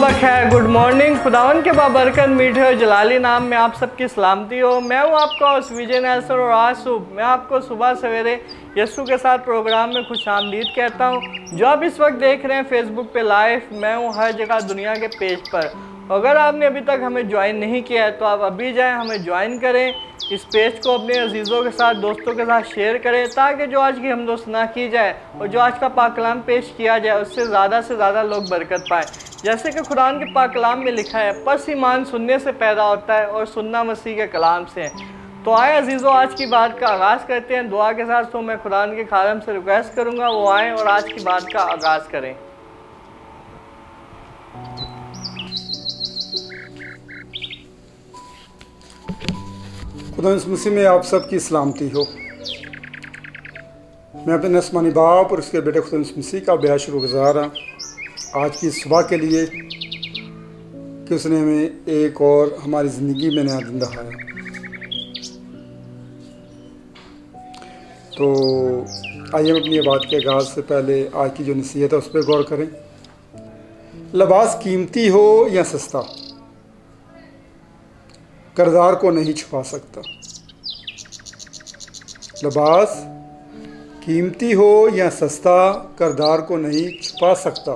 सुबह खैर, good morning. खुदावन के बाबरकत मीठे और जलाली नाम में आप सबकी सलामती हो। मैं हूँ आपका होस्ट विजय नेल्सन और आज सुबह मैं आपको सुबह सवेरे यीशु के साथ प्रोग्राम में खुशामदीद कहता हूँ। जो आप इस वक्त देख रहे हैं फेसबुक पे लाइव, मैं हूँ हर जगह दुनिया के पेज पर। अगर आपने अभी तक हमें ज्वाइन नहीं किया है तो आप अभी जाएँ, हमें ज्वाइन करें। इस पेज को अपने अजीज़ों के साथ, दोस्तों के साथ शेयर करें ताकि जो आज की हमदोसना की जाए और जो आज का पाक कलाम पेश किया जाए उससे ज़्यादा लोग बरकत पाएँ। जैसे कि कुरान के पाक कलाम में लिखा है, पस ईमान सुनने से पैदा होता है और सुनना मसीह के कलाम से है। तो आए अजीज़ों, आज की बात का आगाज़ करते हैं दुआ के साथ। तो मैं कुरान के खादम से रिक्वेस्ट करूँगा वो आएँ और आज की बात का आगाज़ करें। खुदा मसीह में आप सबकी सलामती हो। मैं अपने आसमानी बाप और उसके बेटे खुदा मसीह का बेहद शुक्रगुज़ार हाँ आज की सुबह के लिए कि उसने हमें एक और हमारी ज़िंदगी में नया दिन दिखाया। तो आइए हम अपनी बात के आगाज़ से पहले आज की जो नसीहत है उस पर गौर करें। लिबास कीमती हो या सस्ता, किरदार को नहीं छुपा सकता। लिबास कीमती हो या सस्ता, किरदार को नहीं छुपा सकता।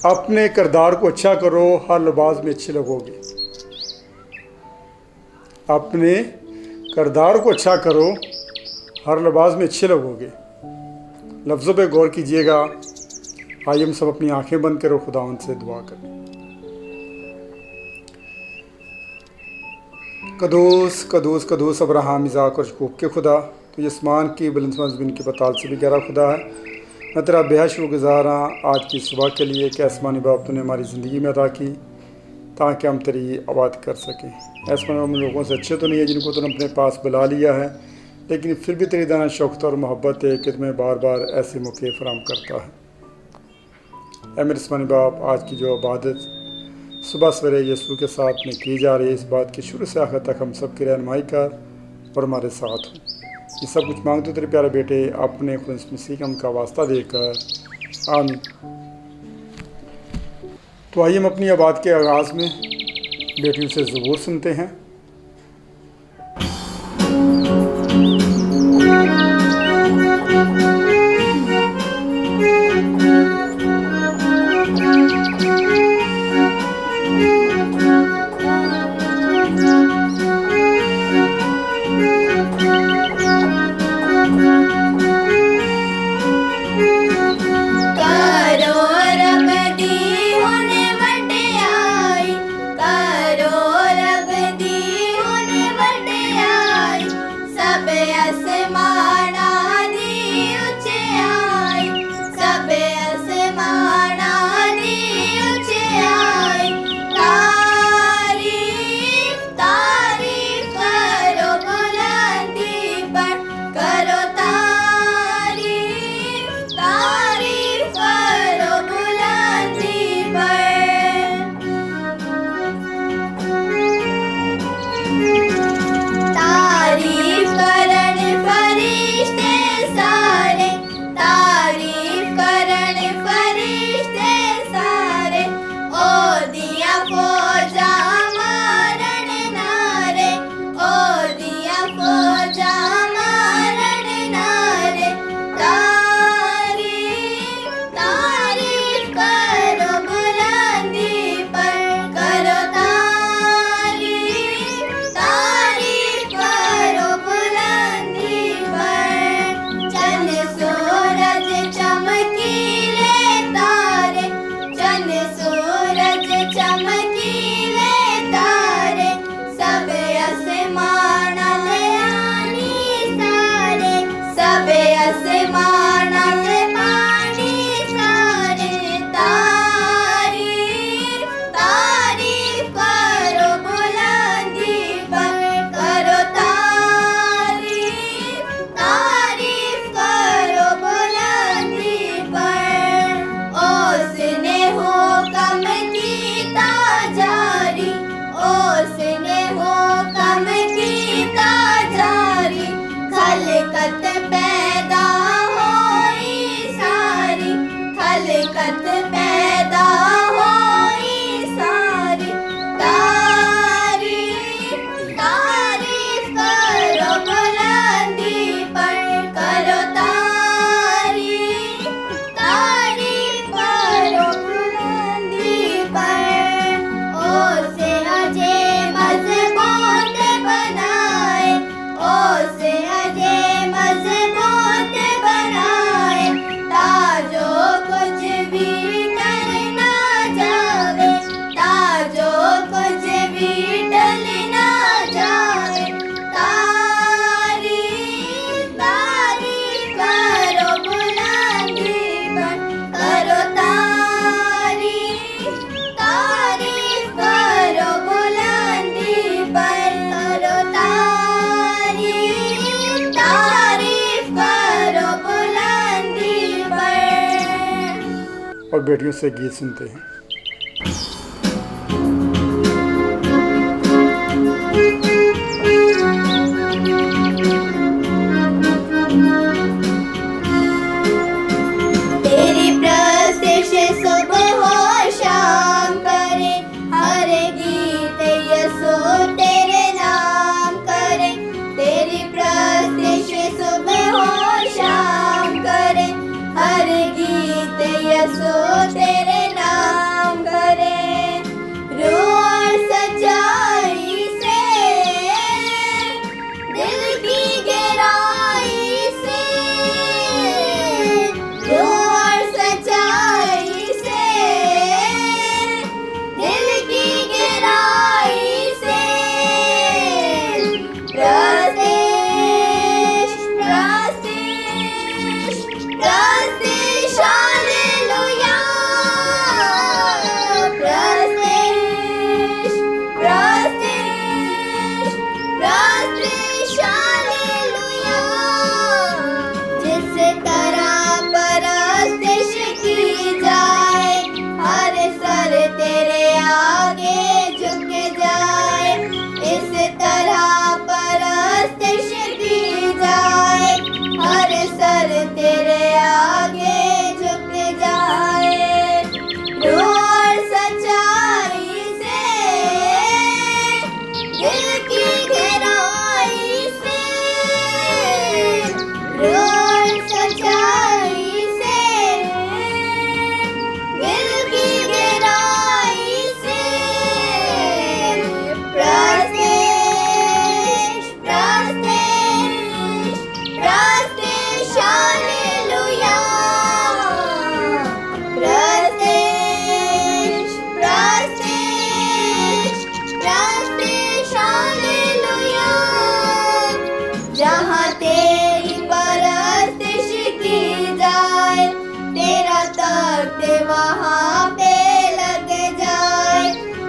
अपने किरदार को अच्छा करो, हर लिबास में अच्छे लगोगे। अपने किरदार को अच्छा करो, हर लिबास में अच्छे लगोगे। लफ्ज़ों पे गौर कीजिएगा। आइए हम सब अपनी आंखें बंद करो, खुदावंद से दुआ करें। कदूस कदूस कदूस अब्राहम, इज़ाक और याकूब के खुदा, तो ये आसमान की बुलंद ज़मीन के पताल से भी गहरा खुदा है। मैं तेरा बेहद शुक्रगुज़ार हाँ आज की सुबह के लिए कि आसमानी बाप तूने हमारी ज़िंदगी में अदा की ताकि हम तेरी आबाद कर सकें। आसमानी बाप, हम लोगों से अच्छे तो नहीं है जिनको तूने अपने पास बुला लिया है, लेकिन फिर भी तेरी दाना शौक़त और मोहब्बत है कि तुम्हें बार बार ऐसे मौके फराहम करता है। ऐ मेरे आसमानी बाप, आज की जो इबादत सुबह सवेरे यीशु के साथ में की जा रही है, इस बात की शुरू से आखिर तक हम सब की रहनुमाई कर और हमारे साथ हो। ये सब कुछ मांगते तेरे प्यारे बेटे अपने खुदा मसीह का उनका वास्ता देकर, आमीन। तो आइए हम अपनी आबाद के आगाज़ में बेटियों से ज़बूर सुनते हैं। बेटियों से गीत सुनते हैं। वहाँ पे लग जाए,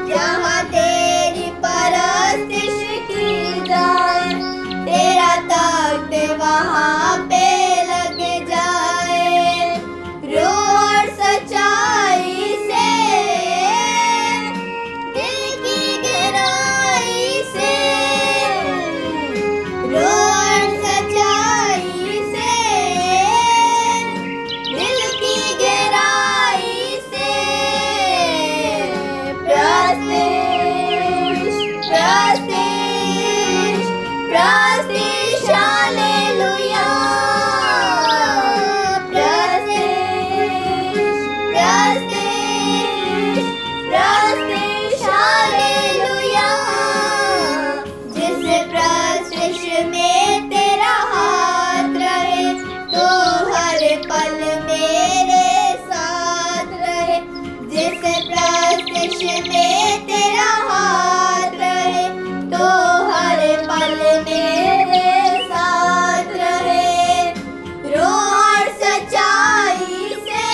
जहाँ तेरी परस्तिश की जाए, तेरा तख्त वहाँ पे लग जाए। रोड सच्चाई से, दिल की गहराई से, रोड सच्चाई से, दिल की गहराई से, प्रस्तिश, प्रस्तिश, हालेलुया, प्रस्तिश, प्रस्तिश, प्रस्तिश, हालेलुया। जिस प्रस्तिश में तेरा हाथ रहे, तो हर पल मेरे साथ रहे। जिस प्रस्तिश में तेरा हाथ रहे, तो हर पल मेरे साथ रहे। रोड सच्चाई से,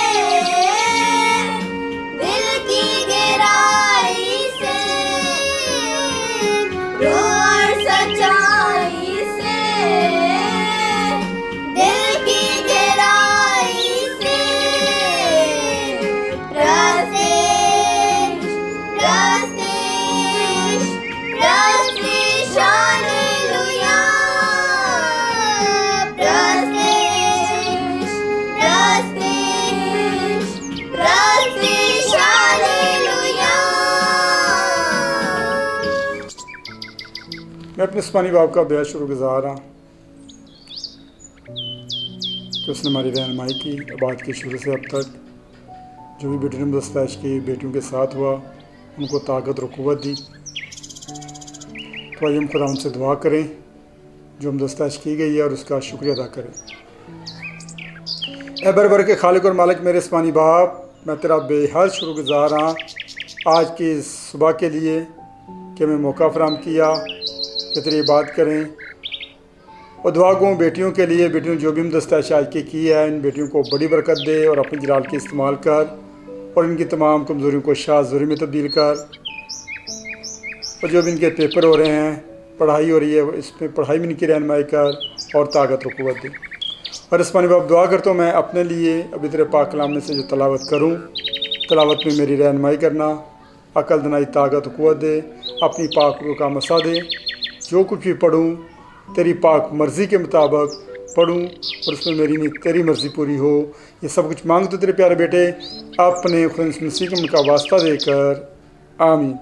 दिल की गहराई से, रोड सच्चाई से, दिल की गहराई से, प्रस्तिश, प्रस्तिश, प्रस्तिश, हालेलुया, प्रस्तिश, प्रस्तिश, प्रस्तिश, हालेलुया। मैं अपने उस्मानी बाप का बेहद शुक्रगुज़ार हाँ कि उसने हमारी रहनुमाई की। बात की शुरू से अब तक जो भी बेटियों ने दस्तावेज की बेटियों के साथ हुआ, उनको ताकत और क़ुव्वत दी। तो आइए हम खुदा उनसे दुआ करें जो हम दस्तावेज की गई है और उसका शुक्रिया अदा करें। ए बरबर के खालिक और मालिक मेरे उस्मानी बाप, मैं तेरा बेहद शुक्रगुज़ार हाँ आज की सुबह के लिए कि हमें मौका फराहम किया कि तेरी बात करें। और दुआ गो बेटियों के लिए, बेटियों जो भी हम दस्तावेज आज की है, इन बेटियों को बड़ी बरकत दे और अपनी जलाल के इस्तेमाल कर और इनकी तमाम कमज़ोरियों को शाज़ोरी में तब्दील कर। और जो भी इनके पेपर हो रहे हैं, पढ़ाई हो रही है, इसमें पढ़ाई में इनकी रहनुमाई कर और ताकत और क़ुव्वत दे। और उस्मानी बाप दुआ करता हूँ मैं अपने लिए अभी तेरे पाक कलाम में से जो तलावत करूँ तलावत में मेरी रहनुमाई करना, अकल दनाई ताकत क़ुव्वत दे, अपनी पाक रूह का मसा दे। जो कुछ भी पढ़ूँ तेरी पाक मर्ज़ी के मुताबिक पढ़ूँ और उसमें मेरी नहीं तेरी मर्ज़ी पूरी हो। ये सब कुछ मांग तो तेरे प्यारे बेटे अपने खुदा मसीह के उनका वास्ता देकर, आमीन।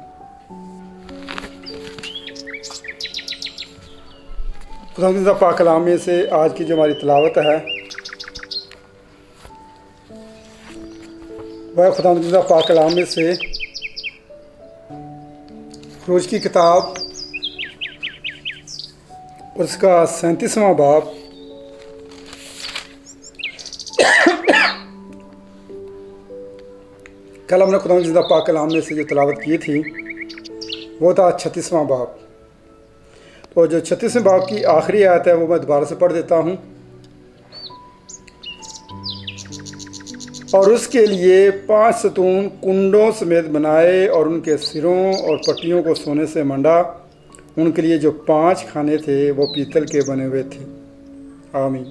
खुदा पाक कलाम में से आज की जो हमारी तलावत है वह खुदा पाक कलाम में से खरूज की किताब उसका 37वां बाब कल हमने खुदा पाक कलाम में से जो तलावत की थी वो था 36वां बाब। तो जो 36वें बाब की आखिरी आयत है वो मैं दोबारा से पढ़ देता हूँ। और उसके लिए 5 सतून कुंडों समेत बनाए और उनके सिरों और पट्टियों को सोने से मंडा। उनके लिए जो 5 खाने थे वो पीतल के बने हुए थे। आमीन।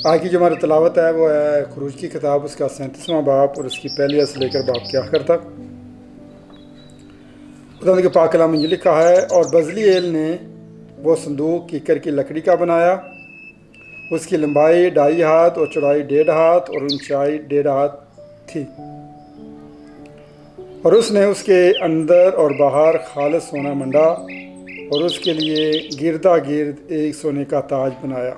आज की जो हमारी तलावत है वो है खरूज की किताब उसका 37वां बाब और उसकी पहली से लेकर बाब के आखिर तक। खुदा के पाक कलाम में ये लिखा है, और बजलीएल ने वो संदूक कीकर की लकड़ी का बनाया। उसकी लंबाई 2.5 हाथ और चौड़ाई 1.5 हाथ और ऊंचाई 1.5 हाथ थी। और उसने उसके अंदर और बाहर खालिस सोना मंडा और उसके लिए गिरदा गिर्द एक सोने का ताज बनाया।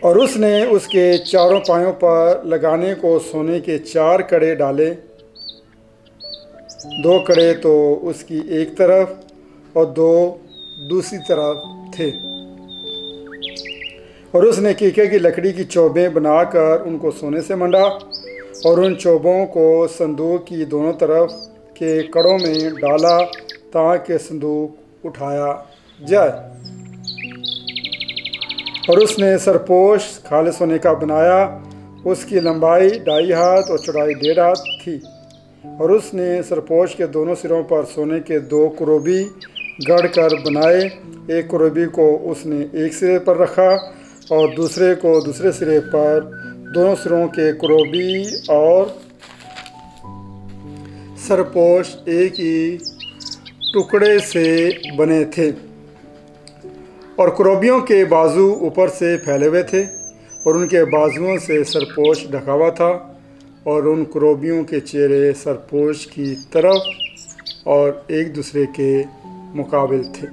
और उसने उसके चारों पायों पर लगाने को सोने के 4 कड़े डाले, 2 कड़े तो उसकी एक तरफ और 2 दूसरी तरफ थे। और उसने कीके की लकड़ी की चौबें बनाकर उनको सोने से मंडा और उन चौबों को संदूक की दोनों तरफ के कड़ों में डाला ताकि संदूक उठाया जाए। और उसने सरपोश खालिस सोने का बनाया। उसकी लंबाई 2.5 हाथ और चौड़ाई 1.5 हाथ थी। और उसने सरपोश के दोनों सिरों पर सोने के 2 कुरूबी गढ़ कर बनाए। एक कुरूबी को उसने एक सिरे पर रखा और दूसरे को दूसरे सिरे पर। दोनों सिरों के कुरूबी और सरपोश एक ही टुकड़े से बने थे। और कुरूबियों के बाजू ऊपर से फैले हुए थे और उनके बाजुओं से सरपोश ढका हुआ था। और उन कुरूबियों के चेहरे सरपोश की तरफ और एक दूसरे के मुकाबिल थे।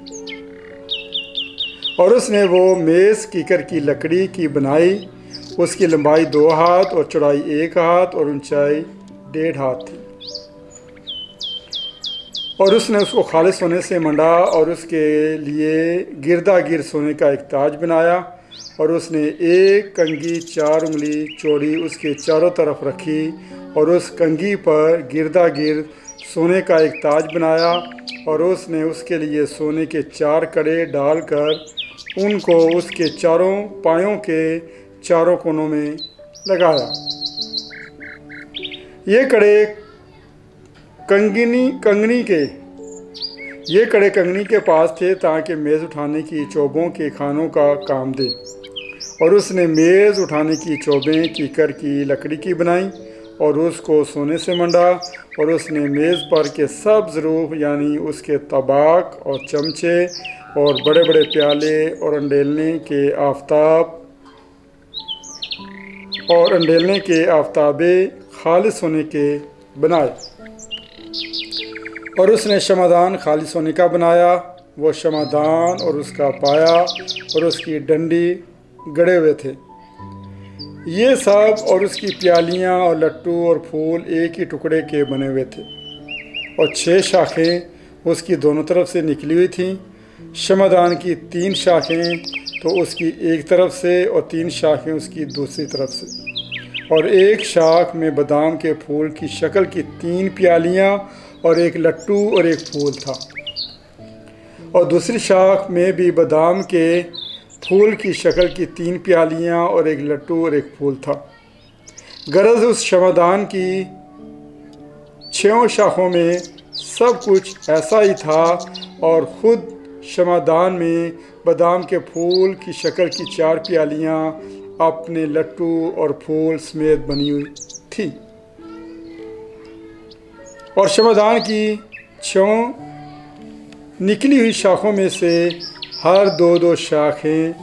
और उसने वो मेज़ कीकर की लकड़ी की बनाई। उसकी लंबाई 2 हाथ और चौड़ाई 1 हाथ और ऊंचाई 1.5 हाथ थी। और उसने उसको खालिस सोने से मंडा और उसके लिए गिरदा गिर्द सोने का एक ताज बनाया। और उसने एक कंघी 4 उंगली चौड़ी उसके चारों तरफ रखी और उस कंघी पर गिरदा गिर्द सोने का एक ताज बनाया। और उसने उसके लिए सोने के 4 कड़े डालकर उनको उसके चारों पायों के चारों कोनों में लगाया। ये कड़े कंगनी के पास थे ताकि मेज़ उठाने की चौबों के खानों का काम दे। और उसने मेज़ उठाने की चौबें कीकर की लकड़ी की बनाई और उसको सोने से मंडा। और उसने मेज़ पर के सब ज़रूफ यानी उसके तबाक और चमचे और बड़े बड़े प्याले और अंडेलने के आफताबे खालिस सोने के बनाए। और उसने शमादान खालिस सोने का बनाया। वो शमादान और उसका पाया और उसकी डंडी गड़े हुए थे। ये सब और उसकी प्यालियाँ और लट्टू और फूल एक ही टुकड़े के बने हुए थे। और 6 शाखें उसकी दोनों तरफ से निकली हुई थीं। शमादान की 3 शाखें तो उसकी एक तरफ से और 3 शाखें उसकी दूसरी तरफ से। और एक शाख में बादाम के फूल की शक्ल की 3 प्यालियाँ और एक लट्टू और एक फूल था। और दूसरी शाख में भी बादाम के फूल की शक्ल की 3 प्यालियाँ और एक लट्टू और एक फूल था। गरज उस शमादान की 6 शाखों में सब कुछ ऐसा ही था। और ख़ुद शमादान में बादाम के फूल की शक्ल की 4 प्यालियाँ अपने लट्टू और फूल समेत बनी हुई थी और शमादान की 6 निकली हुई शाखों में से हर 2-2 शाखें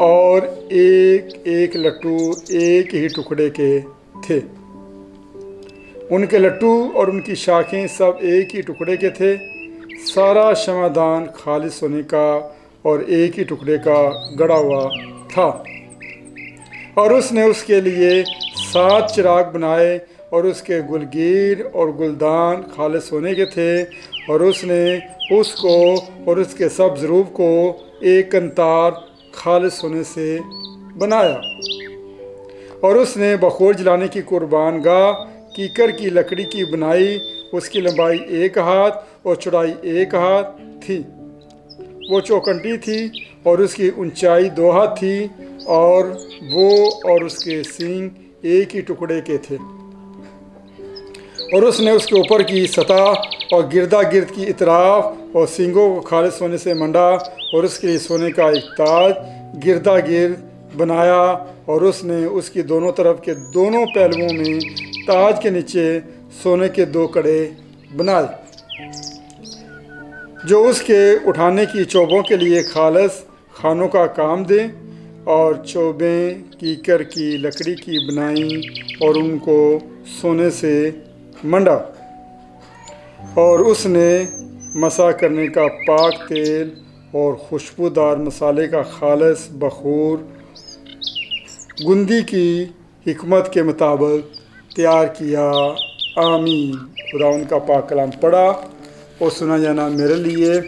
और एक लट्टू एक ही टुकड़े के थे। उनके लट्टू और उनकी शाखें सब एक ही टुकड़े के थे। सारा शमादान खालिस होने का और एक ही टुकड़े का गड़ा हुआ था। और उसने उसके लिए 7 चिराग बनाए और उसके गुलगीर और गुलदान खालिस होने के थे। और उसने उसको और उसके सब ज़रूब को एक कंतार खालिस होने से बनाया। और उसने बखूर जलाने की कुर्बान गाह कीकर की लकड़ी की बनाई। उसकी लंबाई 1 हाथ और चौड़ाई 1 हाथ थी। वो चौकंटी थी और उसकी ऊंचाई 2 हाथ थी और वो और उसके सींग एक ही टुकड़े के थे। और उसने उसके ऊपर की सतह और गिरदा गिर्द की इतराफ और सींगों को खालिस होने से मंडा और उसके लिए सोने का एक ताज गिरदा गिर्द बनाया। और उसने उसकी दोनों तरफ के दोनों पहलुओं में ताज के नीचे सोने के 2 कड़े बनाए जो उसके उठाने की चोबों के लिए खालिस खानों का काम दें। और चोबें कीकर की लकड़ी की बनाई और उनको सोने से मंडा। और उसने मसा करने का पाक तेल और खुशबूदार मसाले का खालिस बखूर गुंदी की हिकमत के मुताबिक तैयार किया। आमीन। खुदा उनका पाक कलाम पढ़ा और सुना जाना मेरे लिए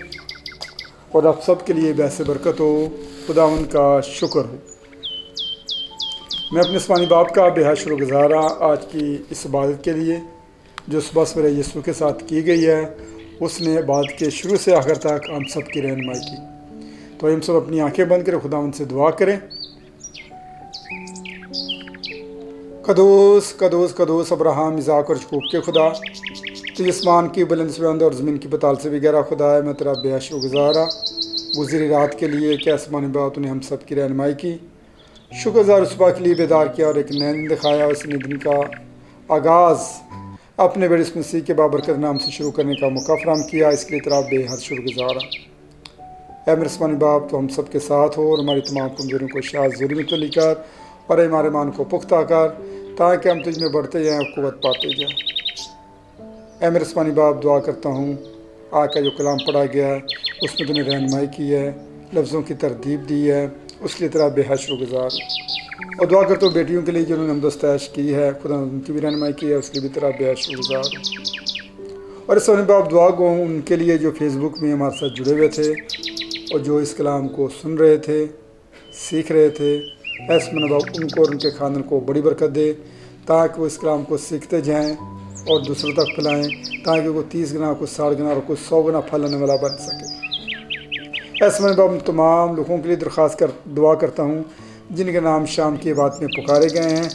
और आप सब के लिए वैसे बरकत हो। खुदा उनका शुक्र हो। मैं अपने आसमानी बाप का बेहद शुक्रगुज़ार आज की इस इबादत के लिए जो सुबह सवेरे यीशु के साथ की गई है। उसने इबादत के शुरू से आखिर तक हम सब की रहनुमाई की। तो हम सब अपनी आंखें बंद करें, खुदा उनसे दुआ करें। कदूस कदूस कदूस अब्राहम इज़ाक और यकूब के खुदा, तो आसमान की बुलंद से बुलंद और ज़मीन की पताल से भी गहरा खुदा है। मैं तेरा बेहद शुक्रगुज़ार गुज़री रात के लिए कि आसमानी बाप ने हम सब की रहनुमाई की। शुक्रगुज़ार सुबह के लिए बेदार किया और एक नया दिन दिखाया। इस दिन का आगाज़ अपने बड़े मसीह के बाबरकत नाम से शुरू करने का मौका फराहम किया। इसके लिए तेरा बेहद शुक्रगुज़ार है मेरे आसमानी बाप। तो हम सब के साथ हो और हमारी तमाम कमजोरियों को शायद ज़रूरी में तली कर और हमारे मान को पुख्ता कर ताकि हम तुझ में बढ़ते जाएँ और क़ुव्वत पाते जाएँ। मेरे आसमानी बाप दुआ करता हूँ आज का जो कलाम पढ़ा गया है उसमें तूने रहनुमाई की है, लफ्ज़ों की तरतीब दी है, उसके लिए तेरा बेहद शुक्रगुज़ार। और दुआ करता हूँ बेटियों के लिए जिन्होंने हमदस्तैश की है, खुदा उनकी भी रहनुमाई की है, उसके लिए भी तेरा बेहद शुक्रगुज़ार। और इस बाप दुआ को उनके लिए जो फेसबुक में हमारे साथ जुड़े हुए थे और जो इस कलाम को सुन रहे थे, सीख रहे थे, ऐसे मन बाप उनको और उनके खानदान को बड़ी बरकत दे ताकि वो इस कलाम को सीखते जाएँ और दूसरों तक फैलाएँ ताकि वो 30 गुना, कुछ 60 गुना और कुछ 100 गुना फैलाने वाला बन सके। ऐसे में बाप तमाम लोगों के लिए दरख्वास्त दुआ करता हूँ जिनके नाम शाम की बात में पुकारे गए हैं,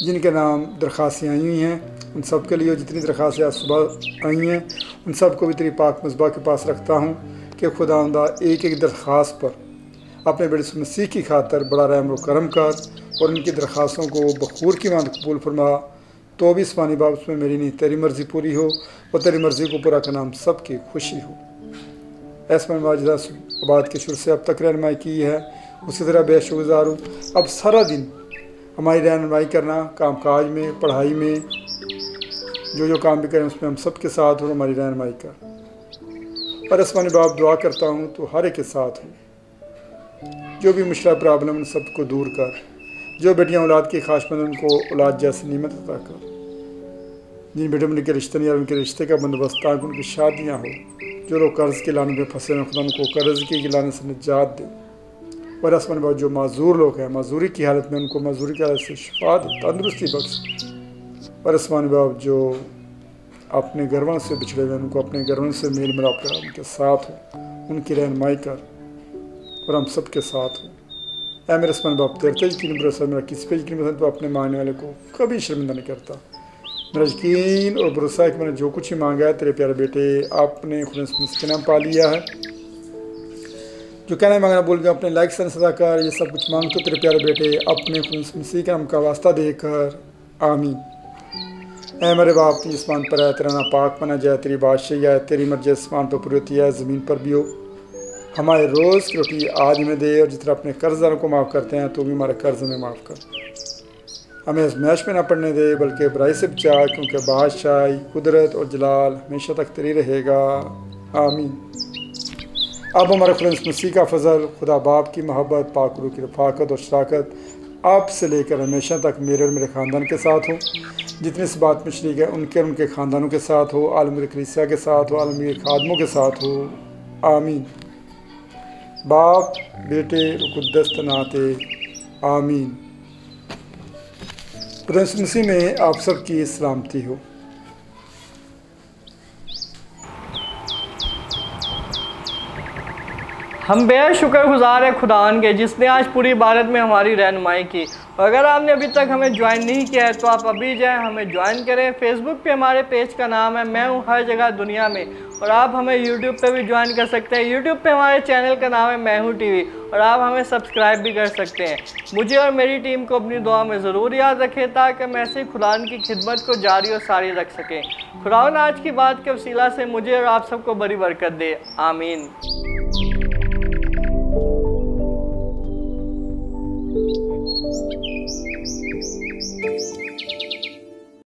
जिनके नाम दरख्वास्तें आई हुई हैं, उन सब के लिए जितनी दरख्वास्तें आज सुबह आई हैं उन सब को भी तेरी पाक मस्बा के पास रखता हूँ कि खुदावंदा एक एक दरख्वास्त पर अपने बड़े मसीह की खातर बड़ा रहम व करम कर और उनकी दरख्वास्तों को बखूर की मांद कबूल फरमा। तो भी आसमानी बाप उसमें मेरी नहीं तेरी मर्ज़ी पूरी हो और तेरी मर्ज़ी को पूरा करना हम सब की खुशी हो। ऐसा मैं वाजिदा बात के शुरू से अब तक रहनुमाई की है, उसी तरह बेहद शुक्रगुज़ार हूँ। अब सारा दिन हमारी रहनुमाई करना, काम काज में, पढ़ाई में, जो काम भी करें उसमें हम सब के साथ हो, हमारी रहनुमाई कर। और आसमानी बाप दुआ करता हूँ तो हर एक के साथ हो, जो भी मुश्किल प्रॉब्लम उन सबको दूर कर। जो बेटियां औलाद की ख्वाहिशमंद उनको औलाद जैसी नीमत अता कर। जिन बेटे में उनके रिश्ते नहीं और उनके रिश्ते का बंदोबस्त ताकि उनकी शादियाँ हो। जो लोग कर्ज़ के लाने में फंसे हैं खुदा उनको कर्ज़ के लाने से निजात दे। और आसमान बात जो माजूर लोग हैं माजूरी की हालत में उनको माजूरी की हालत से शिफा दे, तंदुरुस्ती बख्श। और आसमान बाप जो अपने घरवालों से बिछड़े हुए उनको अपने घरवालों से मेल मिलाप कर उनके साथ हो, उनकी रहनुमाई कर और हम सब के साथ हो। ऐ मेरे आसमान बाप तेरे पे यकीन भरोसा मेरा किसी पे यकीन भरोसा तो अपने मांगने वाले को कभी शर्मिंदा नहीं करता। मेरा यकीन और भरोसा है कि मैंने जो कुछ ही मांगा है तेरे प्यारे बेटे आपने खुदा के नाम पा लिया है। जो कहना मांगना भूल गया अपने लाइक से सदा कर, ये सब कुछ मांग तो तेरे प्यारे बेटे अपने खुद मसीह के नाम का वास्ता देकर, आमीन। ऐ मेरे बाप तू आसमान पर है, तेरा नाम पाक माना जाए, तेरी बादशाही है, तेरी मर्जी आसमान पर पूरी होती है ज़मीन पर भी हो। हमारे रोज़ की रोटी आज हमें दे, और जितना अपने कर्जदारों को माफ़ करते हैं तो भी हमारे कर्ज हमें माफ़ कर। हमें आज़माइश में ना पड़ने दे बल्कि बुराई से बचा, क्योंकि बादशाही कुदरत और जलाल हमेशा तक तेरी रहेगा, आमीन। अब हमारे खुदा मसीह का फजल, खुदा बाप की मोहब्बत, पाक रूह की रफ़ाकत और शराकत आप से लेकर हमेशा तक मेरे और मेरे ख़ानदान के साथ हो। जितने इस बात में शरीक है उनके और उनके ख़ानदानों के साथ हो, आलमी कलीसिया के साथ हो, आलमी खादमों के साथ हो, आमीन। बाप बेटे रुकुद्दस तनाते, आमीन। खुदा मसीह में आप सब की सलामती हो। हम बेहद शुक्रगुजार है खुदावन के जिसने आज पूरी भारत में हमारी रहनुमाई की। और अगर आपने अभी तक हमें ज्वाइन नहीं किया है तो आप अभी जाएं, हमें ज्वाइन करें। फेसबुक पे हमारे पेज का नाम है मैं हूँ हर जगह दुनिया में, और आप हमें यूट्यूब पे भी ज्वाइन कर सकते हैं। यूट्यूब पे हमारे चैनल का नाम है मैं हूँ टीवी, और आप हमें सब्सक्राइब भी कर सकते हैं। मुझे और मेरी टीम को अपनी दुआ में ज़रूर याद रखें ताकि हम ऐसे खुदावन की खिदमत को जारी और सारी रख सकें। खुदावन आज की बात के वसीला से मुझे और आप सबको बड़ी बरकत दे, आमीन।